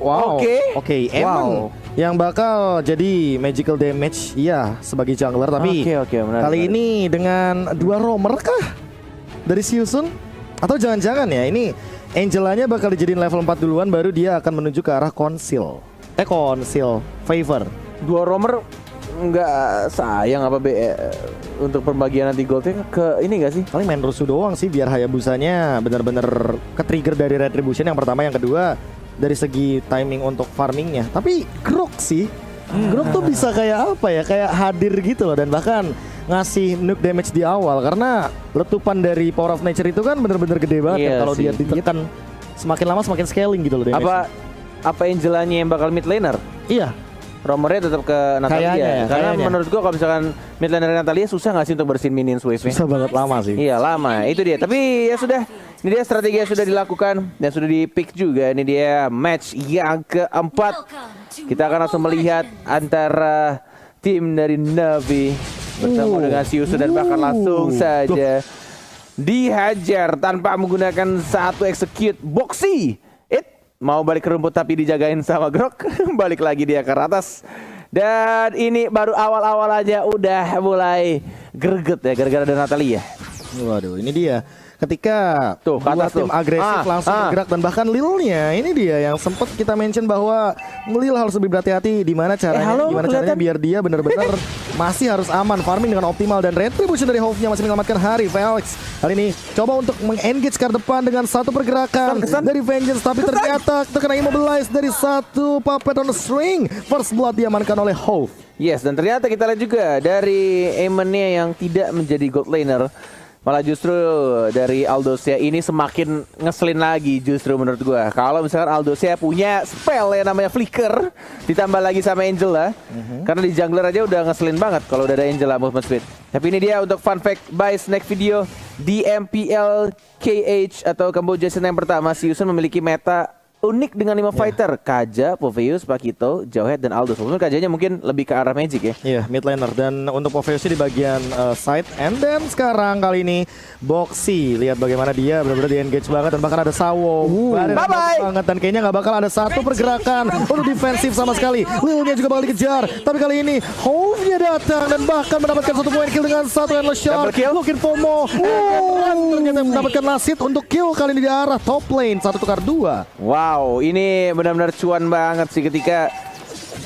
Wow. Oke, Emon yang bakal jadi magical damage sebagai jungler, tapi menarik, kali ini dengan 2 roamer kah dari Siusun? Atau jangan-jangan ya ini Angelanya bakal dijadiin level 4 duluan baru dia akan menuju ke arah Conceal Favor. 2 roamer nggak sayang apa untuk pembagian nanti goldnya ke ini nggak sih? Paling main Rusuh doang sih biar Hayabusanya benar-benar ke-trigger dari Retribution yang pertama, yang kedua dari segi timing untuk farmingnya. Tapi Grok sih, Grok tuh bisa kayak apa ya, kayak hadir gitu loh, dan bahkan ngasih nuke damage di awal karena letupan dari Power of Nature itu kan bener-bener gede banget ya. Kalau dia ditekan semakin lama semakin scaling gitu loh damage. Apa Angelanya yang bakal mid laner? Iya. Romernya tetap ke Natalia karena menurut gua kalau misalkan mid laner Natalia susah nggak sih untuk bersihin minions wave-nya? Susah banget, lama sih. Iya lama, itu dia. Tapi ya sudah, ini dia strategi yang sudah dilakukan dan sudah di pick juga. Ini dia match yang keempat. Kita akan langsung melihat antara tim dari Navi bersama dengan Siusun dan bahkan langsung saja dihajar tanpa menggunakan satu execute. Boxy mau balik ke rumput tapi dijagain sama Grok. Balik lagi dia ke atas. Dan ini baru awal-awal aja udah mulai greget ya gara-gara ada Natalia. Waduh, ini dia. Ketika tuh, dua tim agresif langsung bergerak, dan bahkan Lilnya ini dia yang sempat kita mention bahwa Lil harus lebih berhati-hati gimana caranya, biar dia benar-benar masih harus aman farming dengan optimal, dan Retribution dari Hove-nya masih menyelamatkan hari. Felix kali ini coba untuk meng-engage ke depan dengan satu pergerakan dari Vengeance, tapi ternyata terkena immobilize dari satu puppet on the string. First blood diamankan oleh Hove. Yes, dan ternyata kita lihat juga dari Eamon-nya yang tidak menjadi gold laner, malah justru dari Aldosia ini semakin ngeselin lagi justru menurut gua. Kalau misalkan Aldosia punya spell yang namanya Flicker ditambah lagi sama Angela, karena di jungler aja udah ngeselin banget kalau udah ada Angela movement speed. Tapi ini dia untuk fun fact by Snack Video di MPL KH atau Kamboja season yang pertama, Siusun memiliki meta unik dengan 5 fighter, Kaja, Poveus, Pakito, Jawhead, dan Aldous. Mungkin Kajanya mungkin lebih ke arah magic ya. Iya, mid laner. Dan untuk Poveusnya di bagian side. And then sekarang kali ini Boxy, lihat bagaimana dia benar-benar di engage banget, dan bahkan ada Sawo. Bye-bye. Banget, dan kayaknya nggak bakal ada satu pergerakan untuk defensif sama sekali. Lilnya juga bakal dikejar, tapi kali ini Hove-nya datang dan bahkan mendapatkan 1 point kill dengan 1 endless shot. Looking for more. Ternyata mendapatkan lasit untuk kill kali ini di arah top lane. 1 tukar 2. Wow, ini benar-benar cuan banget sih ketika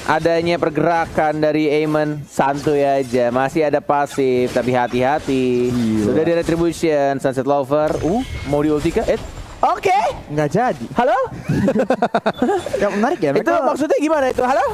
adanya pergerakan dari Eamon. Santuy aja, masih ada pasif, tapi hati-hati. Sudah di Retribution, Sunset Lover. Mau di ulti kah? Oke. Nggak jadi. Halo? Yang menarik ya. Itu maksudnya gimana itu? Halo?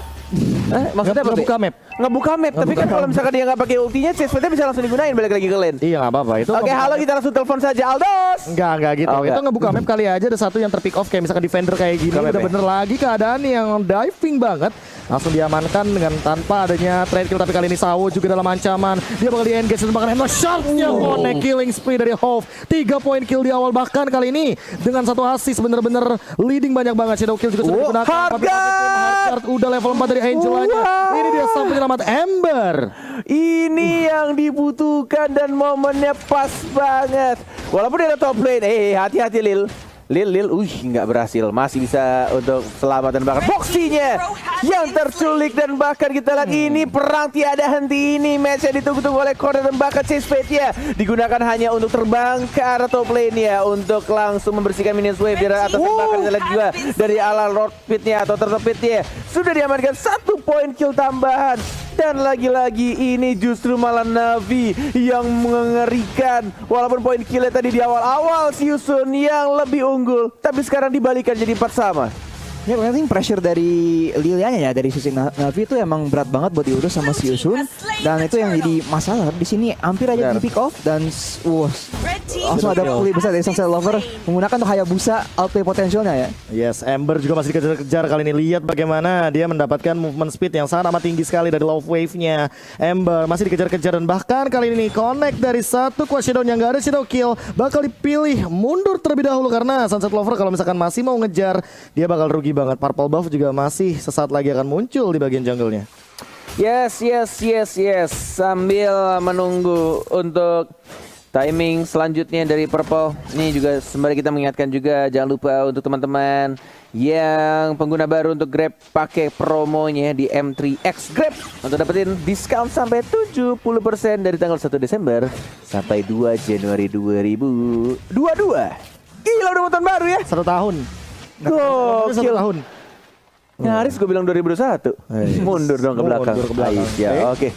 Maksudnya apa? Ngebuka map. Ngebuka map, tapi kan kalau misalkan dia nggak pakai ultinya, chestplate-nya bisa langsung digunain balik lagi ke lane. Iya, nggak apa-apa itu. Oke, halo, kita langsung telepon saja Aldos. Enggak gitu. Itu ngebuka map kali aja ada satu yang terpick off, kayak misalkan defender kayak gini. Bener-bener lagi keadaan yang diving banget. Langsung diamankan dengan tanpa adanya trade kill, tapi kali ini Sawo juga dalam ancaman. Dia bakal di-engage dan bahkan endless shot-nya connect, killing spree dari Hove. 3 poin kill di awal, bahkan kali ini dengan 1 assist bener-bener leading banyak banget. Shadow kill juga sudah digunakan. Hardguard udah level 4 dari Angelanya. Ini dia sang penyelamat Ember. Ini yang dibutuhkan dan momennya pas banget. Walaupun dia ada top lane, hati-hati Lil, nggak berhasil. Masih bisa untuk selamat, dan bahkan Boxy-nya yang terculik, dan bahkan kita lihat ini perang tiada henti. Ini match yang ditunggu-tunggu oleh Corner, dan bahkan chase fade-nya digunakan hanya untuk terbang ke arah top lane-nya untuk langsung membersihkan minions wave di atas. Bahkan kita lihat juga dari ala Lord Pit-nya atau Turtle Pit-nya sudah diamankan 1 poin kill tambahan. Dan lagi-lagi ini justru malah Navi yang mengerikan. Walaupun poin killnya tadi di awal-awal Siusun yang lebih unggul, tapi sekarang dibalikan jadi 4 sama. Ya, penting pressure dari Lilianya ya, dari sisi Navi itu emang berat banget buat diurus sama Siusun, dan itu yang jadi masalah di sini. Hampir aja di pick off, dan langsung ada pulih besar dari Sunset Lover menggunakan untuk Hayabusa outplay potensialnya ya. Yes, Ember juga masih dikejar-kejar kali ini. Lihat bagaimana dia mendapatkan movement speed yang sangat amat tinggi sekali dari love wave-nya. Ember masih dikejar-kejar, dan bahkan kali ini connect dari satu quad shadow yang gak ada shadow kill bakal dipilih mundur terlebih dahulu, karena Sunset Lover kalau misalkan masih mau ngejar dia bakal rugi banget. Purple buff juga masih sesaat lagi akan muncul di bagian jungle-nya. Yes. Sambil menunggu untuk timing selanjutnya dari Purple, ini juga sembari kita mengingatkan juga, jangan lupa untuk teman-teman yang pengguna baru untuk Grab pakai promonya di M3X Grab untuk dapetin diskon sampai 70% dari tanggal 1 Desember sampai 2 Januari 2022. Gila udah tahun baru ya. 1 tahun. Gokil. 1 tahun. Nyaris gue bilang 2021. Mundur dong ke belakang. Mundur ke belakang. Ya, oke.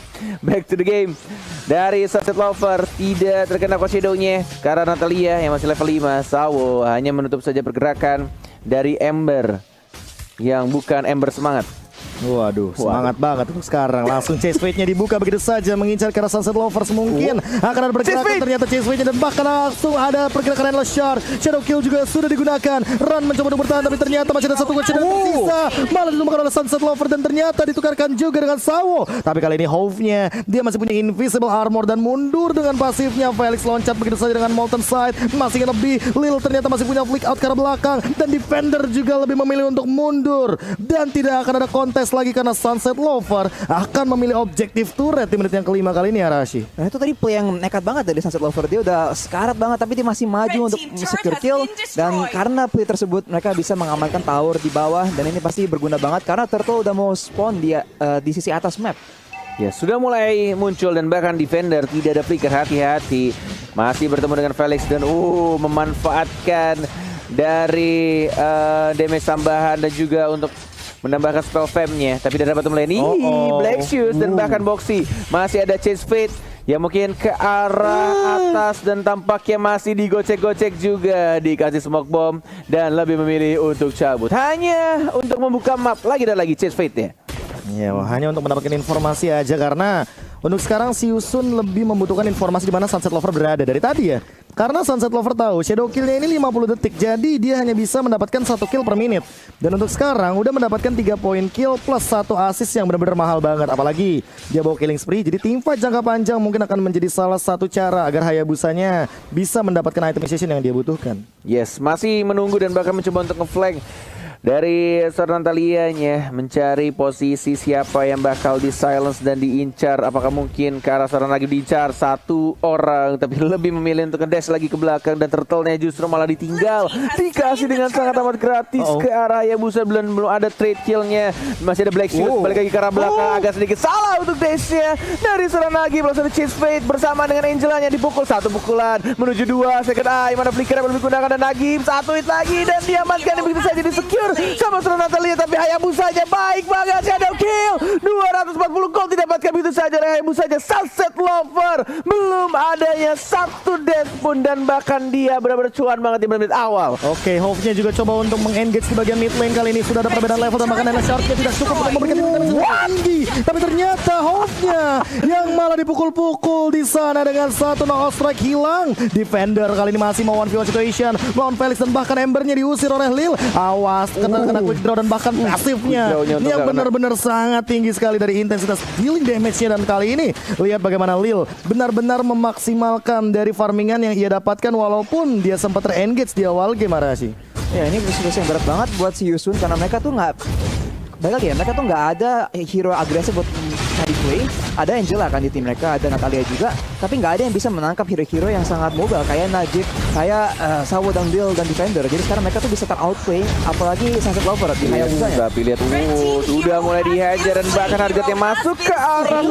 Back to the game. Dari Sunset Lover tidak terkena Shadow-nya karena Natalia yang masih level 5. Sawo hanya menutup saja pergerakan dari Ember yang bukan Ember semangat. Waduh, semangat banget untuk sekarang. Langsung chase fate-nya dibuka begitu saja mengincar ke arah Sunset Lovers mungkin akan ada pergerakan, ternyata chase fate-nya dan bahkan langsung ada pergerakan Endless Shard. Shadow Kill juga sudah digunakan. Run mencoba untuk bertahan tapi ternyata masih ada satu coach yang tersisa. Malah ditemukan oleh Sunset Lover dan ternyata ditukarkan juga dengan Sawo. Tapi kali ini Hove-nya dia masih punya Invisible Armor dan mundur dengan pasifnya. Felix loncat begitu saja dengan Molten Side. Masih lebih. Lil ternyata masih punya flick out ke arah belakang dan Defender juga lebih memilih untuk mundur dan tidak akan ada kontes lagi karena Sunset Lover akan memilih objektif turret di menit yang kelima kali ini Arashi. Nah itu tadi play yang nekat banget dari Sunset Lover. Dia udah sekarat banget tapi dia masih maju untuk secure kill. Dan karena play tersebut mereka bisa mengamankan tower di bawah. Dan ini pasti berguna banget karena Turtle udah mau spawn di sisi atas map. Ya sudah mulai muncul dan bahkan Defender tidak ada flicker, hati-hati. Masih bertemu dengan Felix dan memanfaatkan dari damage tambahan dan juga untuk menambahkan spell fam-nya, tapi tidak dapat meleni. Black Shoes dan bahkan Boxy. Masih ada Chase Fate yang mungkin ke arah atas dan tampaknya masih digocek-gocek juga, dikasih smoke bomb dan lebih memilih untuk cabut. Hanya untuk membuka map lagi dan lagi Chase Fate-nya. Ya, hanya untuk mendapatkan informasi aja karena untuk sekarang si Yusun lebih membutuhkan informasi di mana Sunset Lover berada dari tadi ya. Karena Sunset Lover tahu Shadow Kill-nya ini 50 detik, jadi dia hanya bisa mendapatkan 1 kill per menit. Dan untuk sekarang udah mendapatkan 3 poin kill plus 1 assist yang benar-benar mahal banget. Apalagi dia bawa killing spree, jadi teamfight jangka panjang mungkin akan menjadi salah satu cara agar Hayabusanya bisa mendapatkan itemization yang dia butuhkan. Yes, masih menunggu dan bahkan mencoba untuk nge-flank dari seorang Natalia-nya, mencari posisi siapa yang bakal di silence dan diincar. Apakah mungkin ke arah seorang lagi diincar satu orang, tapi lebih memilih untuk ngedash lagi ke belakang dan Turtle-nya justru malah ditinggal. Dikasih dengan sangat amat gratis ke arah Hayabusa. Belum ada trade kill-nya. Masih ada Black Shoes, balik lagi ke arah belakang. Agak sedikit salah untuk dash-nya dari seorang lagi. Plus ada Chase Fate bersama dengan Angela-nya dipukul. 1 pukulan menuju 2. Second eye, mana flicker yang belum digunakan dan Nagim 1 hit lagi dan diamankan begitu saja di secure sama seorang Natalia, tapi Hayabusa saja baik banget. Shadow Kill 240 gold didapatkan begitu saja oleh Hayabusa saja. Sunset Lover belum adanya 1 death pun dan bahkan dia benar-benar cuan banget di menit awal. Oke, Hove-nya juga coba untuk meng-engage di bagian mid lane. Kali ini sudah ada perbedaan level dan bahkan Endless Shard-nya tidak cukup untuk memberikan tinggi. Tapi ternyata Hove-nya yang malah dipukul-pukul di sana dengan 1 no strike hilang. Defender kali ini masih mau 1v1 situation melawan Felix dan bahkan Ember-nya diusir oleh Lil. Awas kena quick draw dan bahkan pasifnya ini yang benar-benar sangat tinggi sekali dari intensitas dealing damage-nya. Dan kali ini lihat bagaimana Lil benar-benar memaksimalkan dari farmingan yang ia dapatkan walaupun dia sempat ter-engage di awal game Arashi. Ya ini situasi yang berat banget buat si Yusun karena mereka tuh nggak, balik lagi ya, mereka tuh nggak ada hero agresif buat cari play. Ada Angela kan di tim mereka, ada Natalia juga, tapi nggak ada yang bisa menangkap hero-hero yang sangat mobile kayak Najib, kayak Sawo dan Lil dan Defender. Jadi sekarang mereka tuh bisa ter-outplay, apalagi Sunset Lover di Hayabusanya. Tapi lihat, sudah mulai dihajar dan bahkan harganya masuk ke arah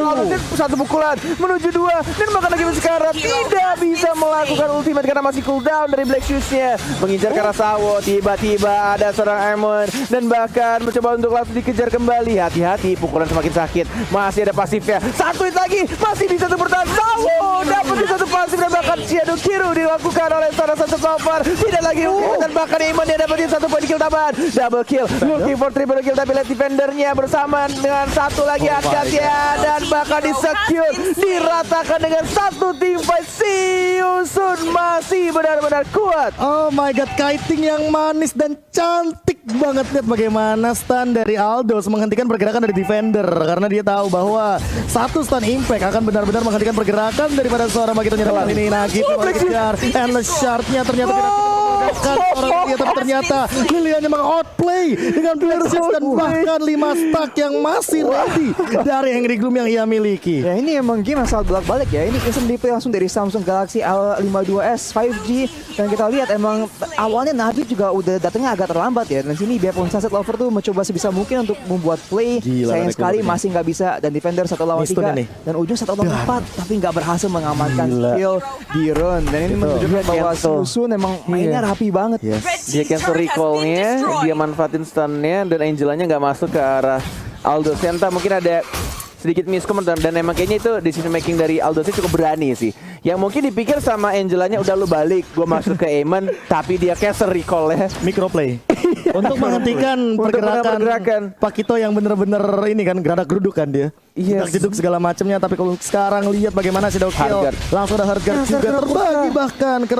satu pukulan menuju 2 dan bahkan lagi sekarang tidak bisa melakukan ultimate karena masih cooldown dari Black Shoes-nya. Mengincar ke arah Sawo, tiba-tiba ada seorang Amon dan bahkan mencoba untuk langsung dikejar kembali. Hati-hati, pukulan semakin sakit. Masih ada pasifnya. 1 hit lagi, masih bisa untuk bertahan. Sawo dapat di 1 pasif dan bahkan Shadow Kiru dilakukan oleh seorang Sunset Lover. Tidak lagi dan bahkan Iman dia dapetin 1 poin kill tambahan. Double kill, looking for triple kill, tapi lihat Defendernya bersama dengan 1 lagi Akasia dan bahkan di secure, diratakan dengan 1 team fight. Si Yusun masih benar-benar kuat. Oh my god, kiting yang manis dan cantik banget. Lihat bagaimana stun dari Aldos menghentikan pergerakan dari Defender karena dia tahu bahwa 1 stun impact akan benar-benar menghentikan pergerakan daripada seorang Magito. Kali ini Nagito mengejar Endless Shard-nya ternyata tidak cukup mengalahkan orang Lilia, tapi ternyata Lilianya meng-outplay dengan Blackshift dan bahkan 5 stack yang masih ready dari Angry Gloom yang ia miliki. Ya ini emang game yang sangat bolak-balik ya. Ini instant replay langsung dari Samsung Galaxy A52s 5G. Dan kita lihat emang awalnya Navi juga udah datangnya agak terlambat ya. Dan sini biarpun Sunset Lover tuh mencoba sebisa mungkin untuk membuat play. Gila, sayang sekali masih nggak bisa. Dan defender 1 lawan 3 dan ujung 1 lawan 4 tapi nggak berhasil mengamankan skill di run. Dan ini menunjukkan bahwa Susun emang mainnya rapi banget. Dia cancel recall-nya, dia manfaatin stun-nya, dan Angelanya nggak masuk ke arah Aldo Senta. Mungkin ada sedikit miskom dan emang kayaknya itu decision making dari Aldo sih cukup berani sih. Yang mungkin dipikir sama Angelanya, udah lu balik, gue masuk ke Aemon, tapi dia cancel recall-nya. Microplay untuk menghentikan pergerakan Pakito yang bener-bener ini kan geradak geruduk kan dia. Jeduk segala macamnya, tapi kalau sekarang lihat bagaimana Shadow Kill langsung ada Hardguard juga terbagi bahkan ke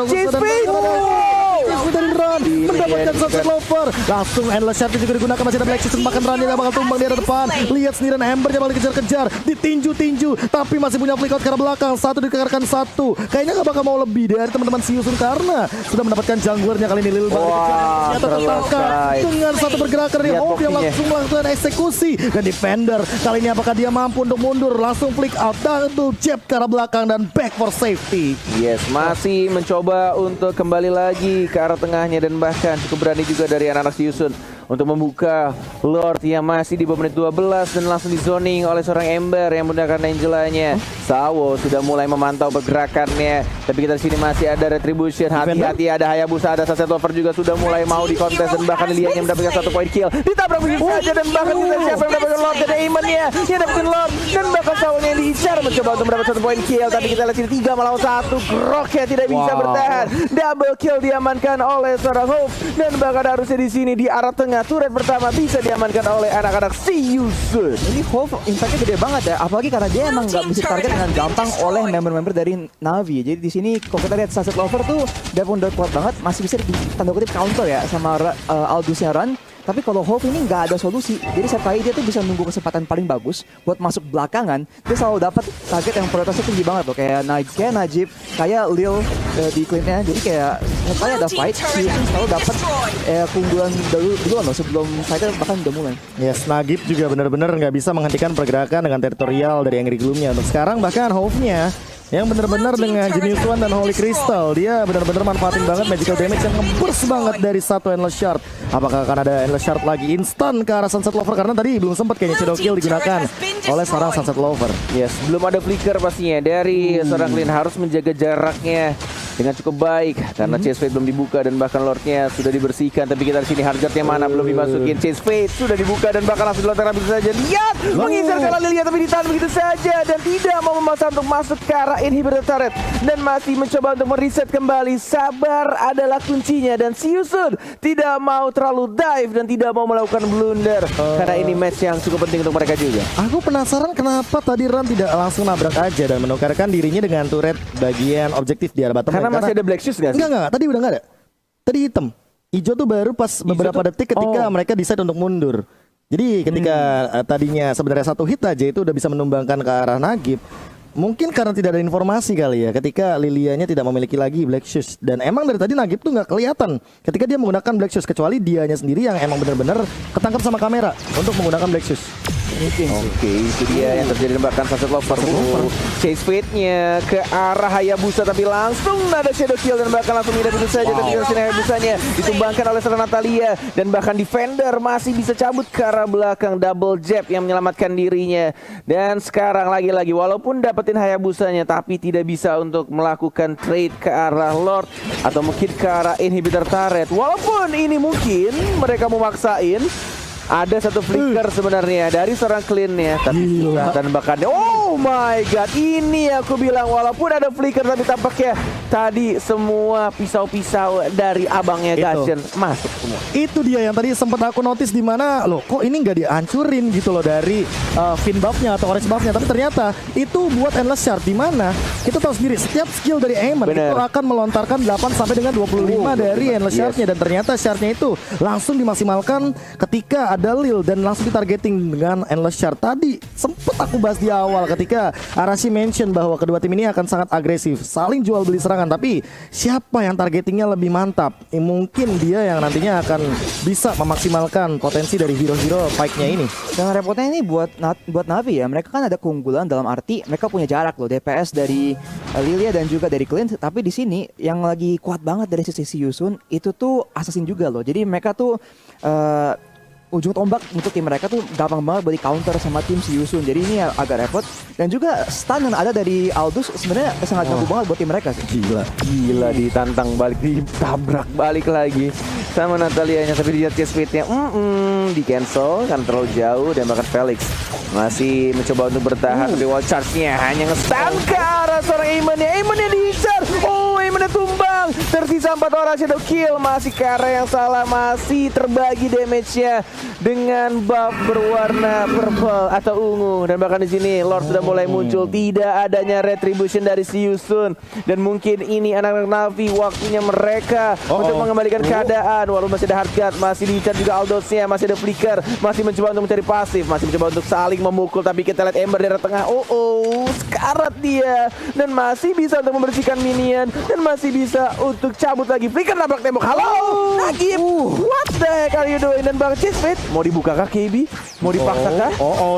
dan Run mendapatkan Sunset Lover. Langsung Endless Shard juga digunakan, masih ada Black Season makan Run yang bakal tumbang di arah depan. Lihat sendirian Embernya bakal dikejar-kejar, ditinju-tinju tapi masih punya flick out ke arah belakang. Satu dikekarkan satu. Kayaknya gak bakal mau lebih dari teman-teman Siusun karena sudah mendapatkan junglernya kali ini. Lil ternyata tertangkap dengan satu pergerakan dari Hope yang langsung melakukan eksekusi. Dan defender kali ini apakah dia mampu untuk mundur, langsung flick out double jab ke arah belakang dan back for safety. Yes, masih mencoba untuk kembali lagi ke arah tengahnya dan bahkan cukup berani juga dari anak-anak Siusun untuk membuka Lord yang masih di bawah menit 12 dan langsung di zoning oleh seorang Ember yang menggunakan Angelanya. Sawo sudah mulai memantau pergerakannya, tapi kita di sini masih ada Retribution. Hati-hati, ada Hayabusa, ada Sunset Lover juga sudah mulai mau dikontes dan bahkan Lilianya mendapatkan 1 point kill. Ditabrak begitu saja dan bahkan kita siapa yang mendapatkan Lord dan Aemonnya yang dapetin Lord dan bahkan Sawonya yang diincar mencoba untuk mendapatkan 1 point kill, tapi kita lihat sini 3 melawan 1. Groknya tidak bisa bertahan. Double kill diamankan oleh seorang Hope dan bahkan harusnya di sini di arah tengah turret pertama bisa diamankan oleh anak-anak Siusun. Ini Hope impactnya gede banget ya, apalagi karena dia emang nggak bisa target dengan gampang oleh member-member dari Navi. Jadi di sini kalau kita lihat Sunset Lover tuh udah kuat banget, masih bisa tanda kutip counter ya sama Aldusnya Run. Tapi kalau Hope ini nggak ada solusi. Jadi setiap kali dia tuh bisa nunggu kesempatan paling bagus buat masuk belakangan. Dia selalu dapat target yang prioritasnya tinggi banget loh. Kayak Najib, kayak Lil di clean-nya. Jadi kayak sekali ada fight, Siusun selalu dapat keunggulan duluan loh sebelum fighter bahkan udah mulai. Yes, Najib juga benar-benar nggak bisa menghentikan pergerakan dengan teritorial dari Angry Gloom-nya. Untuk sekarang bahkan Hope-nya yang benar-benar dengan Genius One dan Holy Crystal, dia benar-benar manfaatin banget magical damage yang nge-burst banget dari satu Endless Shard. Apakah akan ada Endless Shard lagi instan ke arah Sunset Lover, karena tadi belum sempat kayaknya Shadow Kill digunakan oleh seorang Sunset Lover. Yes, belum ada flicker pastinya dari seorang Clean, harus menjaga jaraknya dengan cukup baik karena Chase Fate belum dibuka dan bahkan Lordnya sudah dibersihkan. Tapi kita di sini Hardguard yang mana belum dimasukin. Chase Fate sudah dibuka dan bahkan langsung dilontarkan begitu saja. Lihat mengincar kalah Lilia tapi ditahan begitu saja dan tidak mau memaksa untuk masuk ke arah inhibitor turret dan masih mencoba untuk mereset kembali. Sabar adalah kuncinya dan Siusun tidak mau terlalu dive dan tidak mau melakukan blunder karena ini match yang cukup penting untuk mereka juga. Aku penasaran kenapa tadi Ran tidak langsung nabrak aja dan menukarkan dirinya dengan turret bagian objektif di arah bottom. Karena masih ada Black Shoes gak sih? Enggak, tadi udah gak ada. Tadi hitam. Hijau tuh baru pas beberapa detik ketika mereka decide untuk mundur. Jadi ketika tadinya sebenarnya 1 hit aja itu udah bisa menumbangkan ke arah Nagib. Mungkin karena tidak ada informasi kali ya ketika Lilianya tidak memiliki lagi Black Shoes. Dan emang dari tadi Nagib tuh nggak kelihatan ketika dia menggunakan Black Shoes, kecuali dianya sendiri yang emang benar-benar ketangkap sama kamera untuk menggunakan Black Shoes. Oke, itu dia yang terjadi, bahkan Sunset Lover chase fate-nya ke arah Hayabusa tapi langsung ada Shadow Kill dan bahkan langsung mindah itu saja. Tapi di sini Hayabusanya ditumbangkan oleh seorang Natalia dan bahkan defender masih bisa cabut ke arah belakang, double jab yang menyelamatkan dirinya. Dan sekarang lagi-lagi walaupun dapetin Hayabusanya tapi tidak bisa untuk melakukan trade ke arah Lord atau mungkin ke arah inhibitor turret. Walaupun ini mungkin mereka memaksain. Ada satu flicker sebenarnya dari seorang Clean-nya, tapi dan bahkan oh my god, ini aku bilang walaupun ada flicker tapi tampaknya tadi semua pisau-pisau dari abangnya Gashen masuk semua. Itu dia yang tadi sempat aku notice di mana loh kok ini nggak dihancurin gitu loh dari fin buff-nya atau orange buff-nya, tapi ternyata itu buat endless shard di mana kita tahu sendiri setiap skill dari Aemon itu akan melontarkan 8 sampai dengan 25 dari endless shard-nya dan ternyata shard-nya itu langsung dimaksimalkan ketika ada Lil dan langsung ditargeting dengan endless shard. Tadi sempet aku bahas di awal ketika Arashi mention bahwa kedua tim ini akan sangat agresif, saling jual beli serangan serangan. Tapi siapa yang targetingnya lebih mantap? Mungkin dia yang nantinya akan bisa memaksimalkan potensi dari hero-hero fight-nya ini. Dan repotnya ini buat Navi ya, mereka kan ada keunggulan dalam arti mereka punya jarak loh, DPS dari Lilia dan juga dari Clint. Tapi di sini yang lagi kuat banget dari sisi Yusun itu tuh Assassin juga loh. Jadi mereka tuh ujung tombak untuk tim mereka tuh gampang banget buat di counter sama tim si Yusun. Jadi ini agak repot. Dan juga stun yang ada dari Aldous sebenarnya sangat ganggu banget buat tim mereka sih. Gila ditantang balik, ditabrak balik lagi sama Natalianya. Tapi dia speednya di cancel kan terlalu jauh. Dan bahkan Felix masih mencoba untuk bertahan. Tapi wall charge-nya hanya nge-stun ke arah seorang Eamon-nya diincar. Eamon-nya tumbang. Tersisa 4 orang shadow kill. Masih ke arah yang salah, masih terbagi damage-nya dengan buff berwarna purple atau ungu. Dan bahkan di sini Lord sudah mulai muncul. Tidak adanya retribution dari si Yusun. Dan mungkin ini anak-anak Navi waktunya mereka untuk mengembalikan keadaan. Walaupun masih ada hard guard, masih diincar juga Aldous-nya, masih ada flicker, masih mencoba untuk mencari pasif, masih mencoba untuk saling memukul. Tapi kita lihat Ember dari tengah. Sekarat dia. Dan masih bisa untuk membersihkan minion. Dan masih bisa untuk cabut lagi. Flicker nabrak tembok. Halo Nagib, what the heck are you doing? Dan Bang Cheesefit mau dibuka kah KB? Mau dipaksa kah?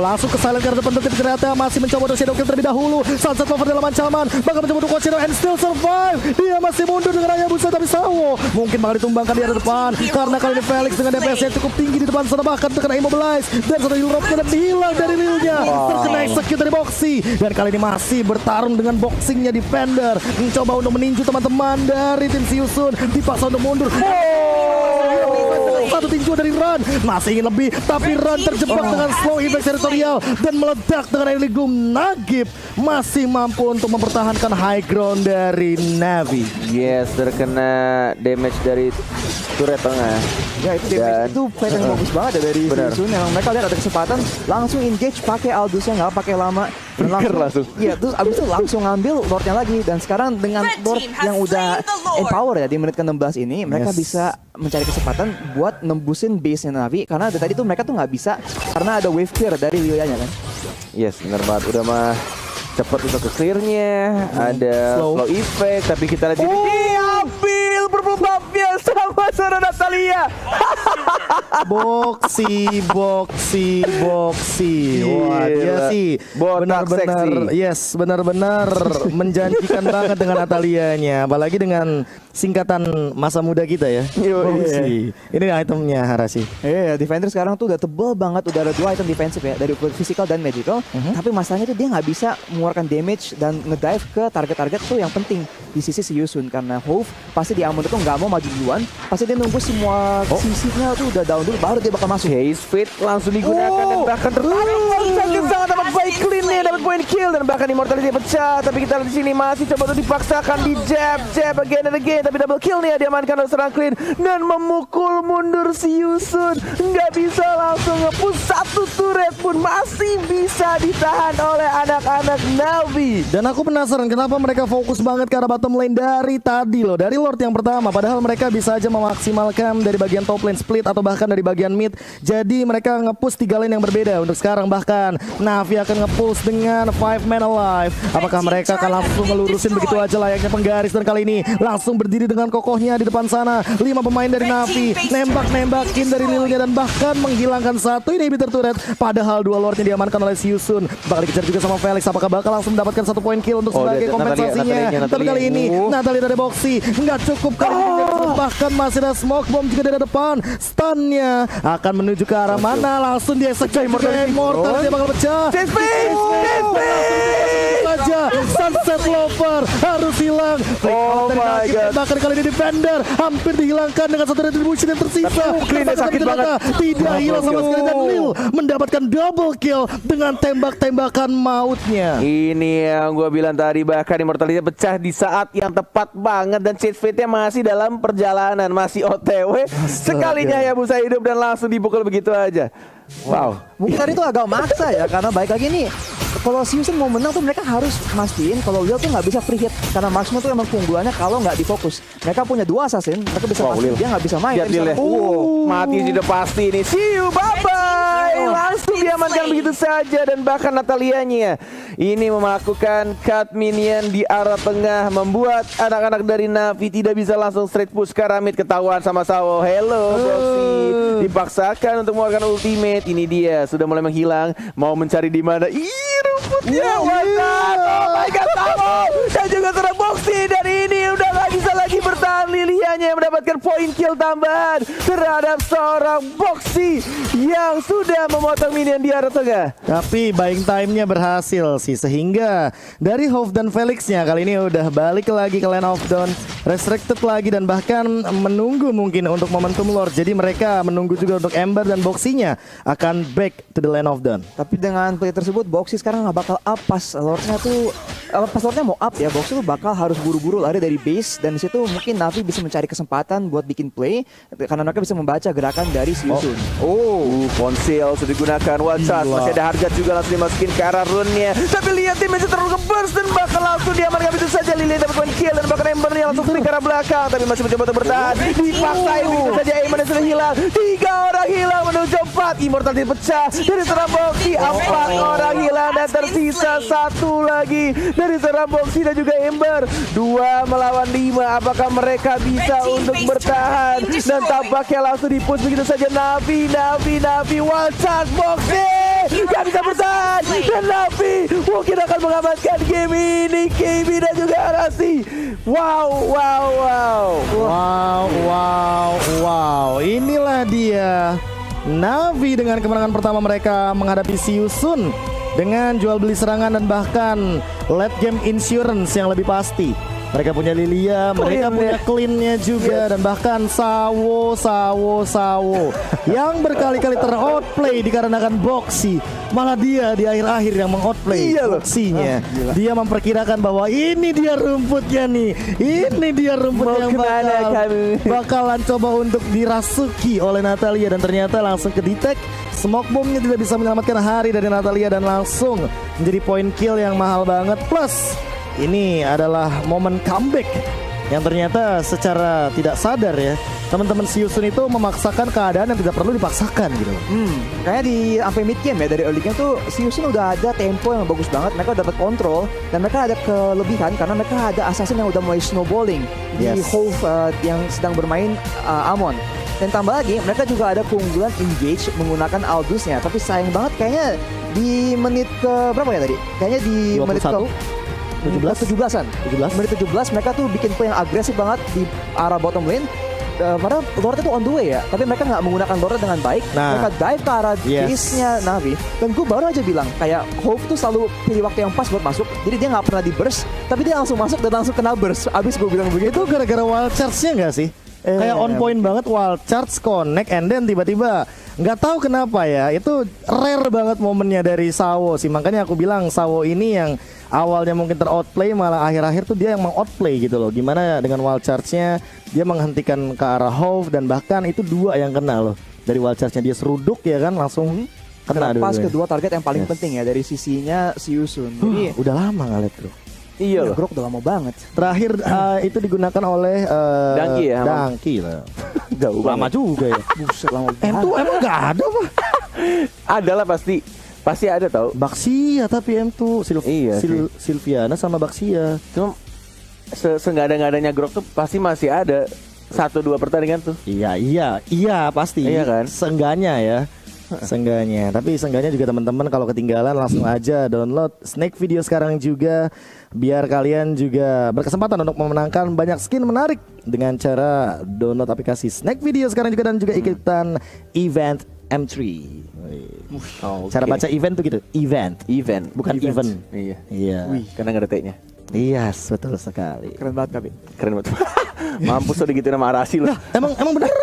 Langsung ke silent karena depan, tapi ternyata masih mencoba untuk shadow kill terlebih dahulu. Sunset Lover dalam ancaman, bahkan mencoba untuk Kochiro and still survive. Dia masih mundur dengan Hayabusa, tapi Sawo mungkin bakal ditumbangkan di depan. Karena kali ini Felix dengan DPS yang cukup tinggi di depan sana, bahkan terkena immobilize. Dan satu heal drop dan hilang dari Lil-nya. Terkena execute dari Boxy. Dan kali ini masih bertarung dengan boxingnya Defender. Mencoba untuk meninju teman-teman dari tim Yusun. Dipaksa untuk mundur. Satu tinju dari Ran, masih ingin lebih, tapi Ran terjebak dengan slow effect territorial dan meledak dengan early gloom. Nagib masih mampu untuk mempertahankan high ground dari Navi. Yes, terkena damage dari turret tengah. Ya itu damage itu fight yang bagus banget ya dari Yusun. Yang mereka lihat ada kesempatan langsung engage pakai Aldous-nya, nggak pakai lama. Langsung. Iya, terus abis itu langsung ngambil Lord-nya lagi. Dan sekarang dengan Lord yang udah empower ya di menit ke-16 ini, mereka bisa mencari kesempatan buat nembusin base-nya Navi. Karena dari tadi tuh mereka tuh nggak bisa karena ada wave clear dari Lilia-nya kan. Yes, benar banget. Udah mah cepet untuk ke clear-nya. Ada slow effect, tapi kita lihat diambil purple buff-nya sama seorang Natalia. Boxy. Wah, dia sih benar-benar menjanjikan banget dengan Natalianya, apalagi dengan singkatan masa muda kita ya. Boxy. Ini itemnya Harashi. Defender sekarang tuh udah tebel banget, udah ada 2 item defensif ya, dari physical dan magical. Tapi masalahnya tuh dia nggak bisa mengeluarkan damage dan ngedive ke target-target tuh yang penting di sisi si Yusun. Karena Hove pasti di Amon itu nggak mau maju duluan, pasti dia nunggu semua sisinya tuh udah down dulu baru dia bakal masuk. Haze Fit langsung digunakan dan bahkan tertarik. Sangat dapat fight clean nih, dapat point kill dan bahkan immortality pecah. Tapi kita lihat di sini masih coba untuk dipaksakan di jab again and again. Tapi double kill nih diamankan oleh serang clean dan memukul mundur si Yusun. Nggak bisa langsung nge-push, satu turret pun masih bisa ditahan oleh anak-anak Navi. Dan aku penasaran kenapa mereka fokus banget ke arah bottom lane dari tadi loh, dari Lord yang pertama. Padahal mereka bisa aja memaksimalkan dari bagian top lane split atau bahkan dari bagian mid. Jadi mereka nge-push 3 lane yang berbeda untuk sekarang. Bahkan Navi akan nge-push dengan 5 man alive. Apakah mereka akan langsung ngelurusin begitu aja layaknya penggaris? Dan kali ini langsung berdiri dengan kokohnya di depan sana. 5 pemain dari Navi nembakin dari Lil-nya dan bahkan menghilangkan 1 inhibitor turret. Padahal 2 Lordnya diamankan oleh si Yusun. Bakal dikejar juga sama Felix. Apakah bakal langsung mendapatkan 1 point kill untuk sebagai kompensasinya? Tapi kali ini Natalia dari Boxy nggak cukup kali ini. Bahkan masih ada smoke bomb juga dari depan. Stunnya akan menuju ke arah mana? Langsung dia execute Immortal, dia bakal pecah. Saja Sunset Lover harus hilang. My god. Bahkan kali ini Defender hampir dihilangkan dengan 1 retribution yang tersisa. Sakit banget. Tidak hilang sama sekali dan Lil mendapatkan double kill dengan tembak-tembakan mautnya. Ini yang gue bilang tadi, bahkan immortality pecah di saat yang tepat banget dan Chase Fate-nya masih dalam perjalanan, masih OTW. Sekalinya Hayabusa hidup dan langsung dipukul begitu aja. Wow. Mungkin tadi itu agak maksa ya, karena baik lagi nih, kalau si Yusun mau menang tuh mereka harus mastiin kalau Lil tuh nggak bisa free hit. Karena Maximo tuh emang keunggulannya kalau nggak difokus. Mereka punya 2 assassin, mereka bisa mastiin, dia nggak bisa main. Mati sudah pasti nih. See you, bye-bye. Langsung diamankan begitu begitu saja. Dan bahkan Natalianya ini melakukan cut minion di arah tengah, membuat anak-anak dari Navi tidak bisa langsung straight push ke arah mid. Ketahuan sama Sawo. Hello Boxy, dipaksakan untuk mengeluarkan ultimate. Ini dia sudah mulai menghilang, mau mencari di mana. Rumputnya wadah. Oh my god, Sawo dan juga serang Boxy, dan ini udah gak bisa lagi bertahan. Lilianya yang mendapatkan poin kill tambahan terhadap seorang Boxy yang sudah memotong minion di arah tengah. Tapi buying time-nya berhasil sih, sehingga dari Hove dan Felix-nya kali ini udah balik lagi ke Land of Dawn, restricted lagi, dan bahkan menunggu mungkin untuk momentum Lord. Jadi mereka menunggu juga untuk Ember dan Boxy-nya akan back to the Land of Dawn. Tapi dengan play tersebut Boxy sekarang nggak bakal up pas Lordnya tuh pas Lordnya mau up ya, Boxy tuh bakal harus buru-buru lari dari base, dan di situ mungkin Navi bisa mencari kesempatan buat bikin play karena mereka bisa membaca gerakan dari si Yusun. Ponsil sudah digunakan, one shot, masih ada harga juga langsung dimasukin ke arah rune-nya. Tapi lihat timnya terlalu nge-burst dan bakal langsung diamankan begitu saja. Lily dapat point kill dan bahkan Embernya langsung spring ke arah belakang, tapi masih mencoba untuk bertahan. Dipaksain begitu saja, Eamon sudah hilang. 3 orang hilang menuju 4. Immortal pecah dari serang Boxy. 4 orang hilang dan tersisa 1 lagi dari serang Boxy dan juga Ember. 2 melawan 5. Apakah mereka bisa untuk bertahan? Dan tampaknya langsung dipush begitu saja. Navi wild charge Boxy gak bisa bertahan, dan Navi mungkin akan mengamankan game ini. KB dan juga Arasi. Wow, inilah dia Navi dengan kemenangan pertama mereka menghadapi si Yusun dengan jual beli serangan dan bahkan late game insurance yang lebih pasti. Mereka punya Lilia, mereka punya clean-nya juga, dan bahkan Sawo yang berkali-kali ter-outplay dikarenakan Boxy. Malah dia di akhir-akhir yang meng-outplay Boxy-nya. Dia memperkirakan bahwa ini dia rumputnya nih. Ini dia rumput yang bakalan coba untuk dirasuki oleh Natalia, dan ternyata langsung ke-detect. Smoke bomb-nya tidak bisa menyelamatkan hari dari Natalia dan langsung menjadi point kill yang mahal banget. Plus ini adalah momen comeback yang ternyata secara tidak sadar ya, teman-teman si Yusun itu memaksakan keadaan yang tidak perlu dipaksakan gitu. Kayaknya di sampai mid game ya, dari early game tuh si Yusun udah ada tempo yang bagus banget. Mereka udah dapat kontrol dan mereka ada kelebihan karena mereka ada assassin yang udah mulai snowballing di Hove yang sedang bermain Amon. Dan tambah lagi mereka juga ada keunggulan engage menggunakan Aldous-nya. Tapi sayang banget kayaknya di menit ke berapa ya tadi? Kayaknya di 21? menit ke 17-an. Menit 17 mereka tuh bikin play yang agresif banget di arah bottom lane. Padahal Lord itu on the way ya, tapi mereka nggak menggunakan Lord dengan baik. Mereka dive ke arah base-nya Navi. Dan gue baru aja bilang kayak Hove tuh selalu pilih waktu yang pas buat masuk. Jadi dia nggak pernah di burst, tapi dia langsung masuk dan langsung kena burst. Abis gue bilang begitu. Itu gara-gara wild charge-nya nggak sih? Kayak on point banget, wild charge connect and then tiba-tiba nggak tahu kenapa ya, itu rare banget momennya dari Sawo sih. Makanya aku bilang Sawo ini yang awalnya mungkin ter-outplay, malah akhir-akhir tuh dia yang meng-outplay gitu loh. Gimana dengan wild charge-nya dia menghentikan ke arah Hove, dan bahkan itu 2 yang kena loh dari wild charge-nya. Dia seruduk ya kan, langsung kena pas kedua target yang paling penting ya dari sisinya si Yusun. Jadi udah lama nggak liat bro. Iya, Grok udah lama banget. Terakhir itu digunakan oleh Dangki ya. Dangki lah. Jauh lama juga ya. Buset, lama banget. M2 emang nggak ada apa? Ada lah pasti ada tau. Baksia tapi M2 Sylviana sama Baksia. Cuma seenggak-adanya Grok tuh pasti masih ada 1-2 pertandingan tuh. Iya pasti. Iya kan? Seenggaknya ya. Tapi seenggaknya juga teman-teman kalau ketinggalan langsung aja download Snake Video sekarang juga, biar kalian juga berkesempatan untuk memenangkan banyak skin menarik dengan cara download aplikasi Snake Video sekarang juga, dan juga ikutan event M3. Cara baca event tuh gitu, event bukan event. Iya. Karena nggak ada T-nya. Iya, betul sekali. Keren banget Kabi. Keren banget. Mampus lo digituin sama Arasi lo. Emang bener.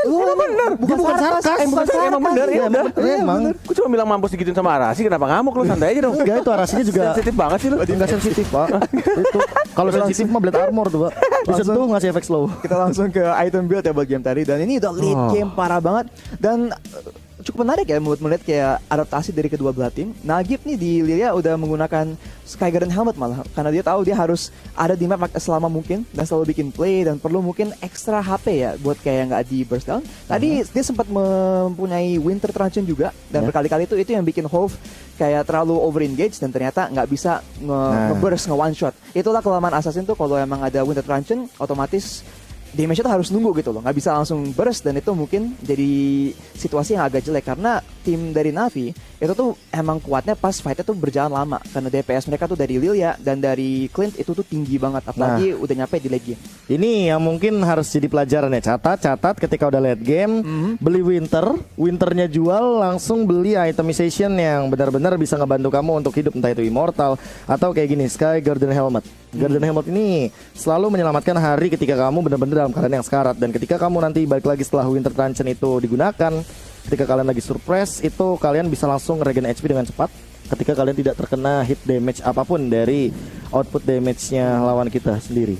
Bukan sarkas. Emang bener. Emang. Gue cuma bilang mampus digituin sama Arasi, kenapa ngamuk lo? Santai aja dong. Enggak, itu Arasinya juga sensitif banget sih lo. Enggak sensitif, Pak. Itu kalau sensitif mah Blade Armor tuh, Pak. Disentuh ngasih efek slow. Kita langsung ke item build ya buat game tadi, dan ini udah late game parah banget dan cukup cukup menarik ya melihat kayak adaptasi dari kedua belah tim. Nagib nih di Lilia udah menggunakan Sky Garden Helmet malah karena dia tahu dia harus ada di map selama mungkin dan selalu bikin play dan perlu mungkin ekstra HP ya buat kayak nggak di burst down. Tadi dia sempat mempunyai Winter Truncheon juga dan berkali-kali itu yang bikin Hove kayak terlalu over engage dan ternyata nggak bisa nge-burst, nge-one shot. Itulah kelemahan Assassin tuh kalau emang ada Winter Truncheon otomatis damage-nya tuh harus nunggu gitu loh, nggak bisa langsung burst dan itu mungkin jadi situasi yang agak jelek karena tim dari Navi itu tuh emang kuatnya pas fight-nya tuh berjalan lama karena DPS mereka tuh dari Lilia dan dari Clint itu tuh tinggi banget apalagi udah nyampe di late game. Ini yang mungkin harus jadi pelajaran ya, catat ketika udah late game beli winternya jual langsung beli itemization yang benar-benar bisa ngebantu kamu untuk hidup entah itu Immortal atau kayak gini Sky Garden Helmet. Garden Helmet ini selalu menyelamatkan hari ketika kamu benar-benar dalam keadaan yang sekarat dan ketika kamu nanti balik lagi setelah Winter Truncheon itu digunakan, ketika kalian lagi surprise itu kalian bisa langsung regen HP dengan cepat ketika kalian tidak terkena hit damage apapun dari output damage-nya lawan kita sendiri.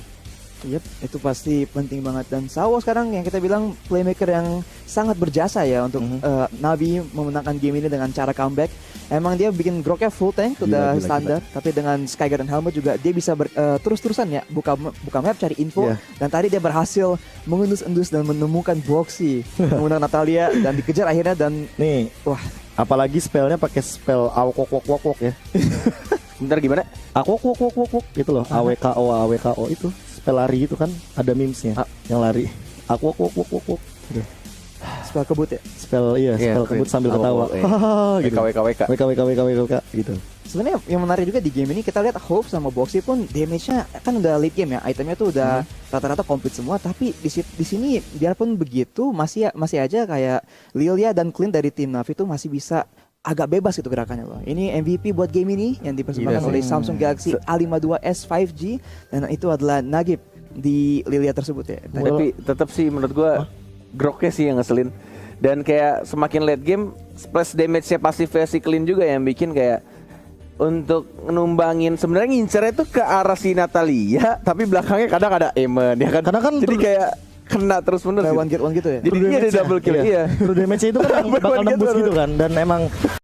Yep, itu pasti penting banget dan Sawo sekarang yang kita bilang playmaker yang sangat berjasa ya untuk Navi memenangkan game ini dengan cara comeback. Emang dia bikin groknya full tank udah standar, tapi dengan Sky Garden Helmet juga dia bisa terus-terusan ya buka map cari info dan tadi dia berhasil mengendus-endus dan menemukan Boxy menggunakan Natalia dan dikejar akhirnya dan nih wah apalagi spellnya pakai spell awok ya. Bentar gimana? Awok gitu loh, AWKO itu spell lari itu kan ada memesnya yang lari. Awok. spell kebut ya. Spell kebut sambil ketawa. Gitu. WK gitu. Sebenarnya yang menarik juga di game ini kita lihat Hove sama Boxy pun damage-nya kan udah late game ya, itemnya tuh udah rata-rata komplit semua, tapi di sini biarpun begitu masih aja kayak Lilia dan Clint dari tim Navi tuh masih bisa agak bebas gitu gerakannya loh. Ini MVP buat game ini yang dipersembahkan oleh Samsung Galaxy A52s 5G dan itu adalah Nagib di Lilia tersebut ya. Tapi tetap sih menurut gua groknya sih yang ngeselin. Dan kayak semakin late game splash damage-nya pasifnya si Clint juga yang bikin kayak untuk numbangin sebenarnya ngincernya tuh ke arah si Natalia tapi belakangnya kadang ada Eamon ya kan. Karena kan jadi kayak kena terus menerus kayak one get one gitu ya. Jadi dia ada double kill True damage itu kan bakal nembus gitu kan dan emang